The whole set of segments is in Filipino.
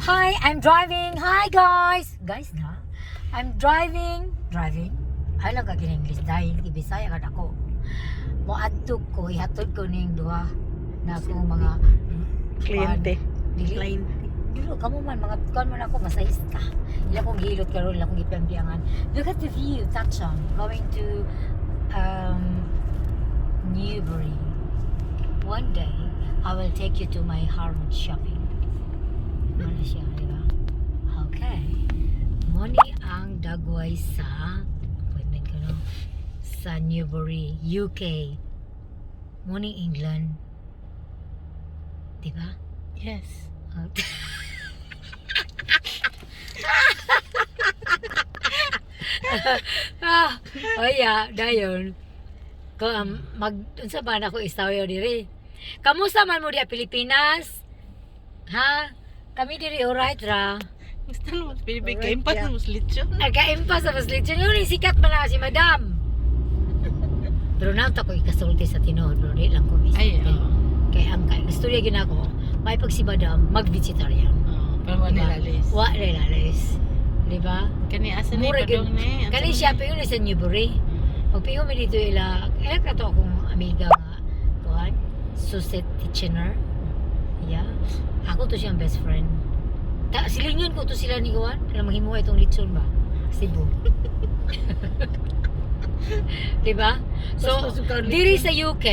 Hi, I'm driving. Hi guys. Guys na. I'm driving. Ay lang ka English dahil Bisaya ka ako. Moadto ko ihatod ko ning duha na akong mga Kliyente. Dili. Kliyente. Dilo kamo man mga kuan man ako masahista. Ila kong gihilot karon ila kong gipampiangan. Look at the view, Tachon. Going to Newbury. One day, I will take you to my Harvard shopping. Ano siya, di ba? Okay. Moni ang dagway sa appointment ko, no? Sa Newbury, UK. Moni England. Di ba? Yes. Oh yeah, dayon. Ko mag unsa ba na ko istorya diri? Kamusta man mo di Pilipinas? Ha? Kami diri alright ra. Gusto naman, bibig ka Alright, impas yeah. na muslitsyon. Nagka-impas sa Muslim. Yun yung sikat man na si Madam. Pero na ko ikasulti sa tinuod, bro. Di lang ko mismo. Ay, oo. Kaya ang istorya ginako, may pag si Madam mag-vegetarian. Pero wala lalis. Wa lalis. Di ba? Kani asa ni Mura padong gyud. ni. Kani siya payo ni sa Newbury. Pag payo mi dito ila ka to akong amiga nga kuan, Suset Kitchener. Yeah. Ako to siyang best friend. Silingon ko to sila ni kuan, kana maghimuha itong lechon ba? Cebu. Di ba? So, diri sa UK,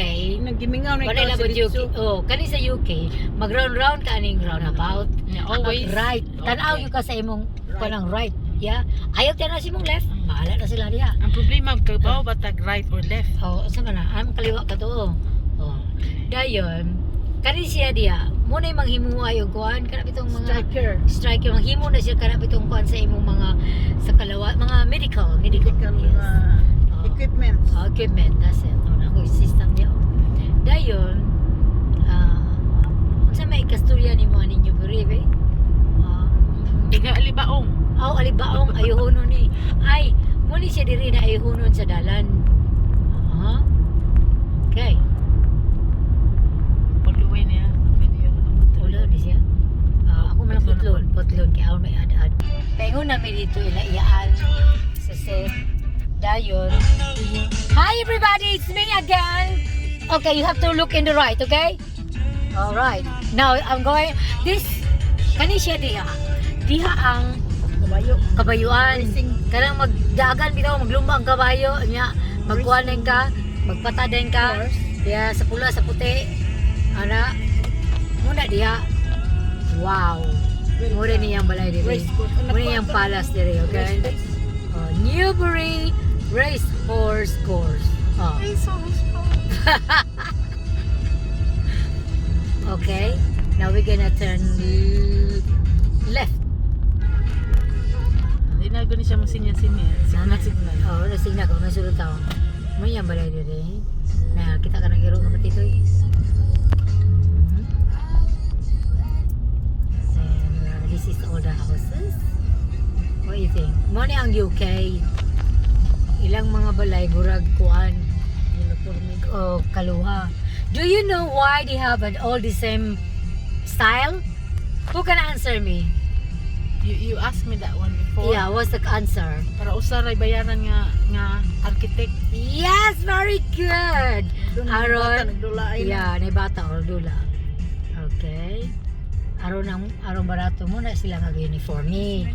Naggimingaw na wala ikaw lang sa UK. litso. Oh, kani sa UK, mag-round ka aning roundabout. Yeah, always. Right. Tanaw Okay. yung ka sa imong kanang right. Yeah. Ayaw tanaw sa imong left. Bahala na sila diha. Ang problema, kabaw ba tag right or left? Oh, sa man na? Am kaliwa ka to. Oh. Dayon, kani siya diha. Mo na manghimuha yung kuan kana bitong mga striker manghimo na siya kana bitong kuan sa imong mga sa kalawa, mga medical yes. Oh. Equipment. Equipment, that's it. Oh, ako system niya. Dayon, unsa may kasturya ni mo ninyo beribe? Iga alibaong. Alibaong ayuhunon ni. Ay, muli siya diri na ayuhunon sa dalan. Okay. Pagluway niya. Ulo ni siya. Ako man ang putlon kaya ako may ad-ad. Paingon namin dito ila iyaan sa set. Dayon. Hi everybody, it's me again. Okay, you have to look in the right, okay? All right. Now I'm going this kani siya diha. Diha ang kabayuan. Kanang magdagan bitaw maglumba ang kabayo nya magkuanen ka, magpataden ka. Diya sa pula sa puti. Ana muna diha. Wow. Mura niyang balay diri. Mura niyang palace diri, okay? Newbury Race Horse Course. Okay. Now we're gonna turn left. Hindi na gani siya masinya-sinya. Signal. Oh, nasigna ko nasulod tawo. Mo yang balay diri. Na kita ka nang iro nga matitoy. And this is all the houses. What do you think? Mo ni ang UK. Ilang mga balay burag kuan. Kaluha. Do you know why they have all the same style? Who can answer me? You asked me that one before. Yeah, what's the answer? Para usaray bayaran nga architect. Yes, very good. Aron. Nagdulain. Yeah, na bata or dula. Okay. Aron barato mo na sila nga uniforme.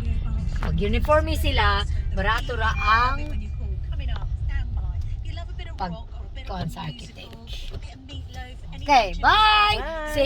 Pag uniforme sila, barato ra ang pag sa architect. Okay, bye. See you.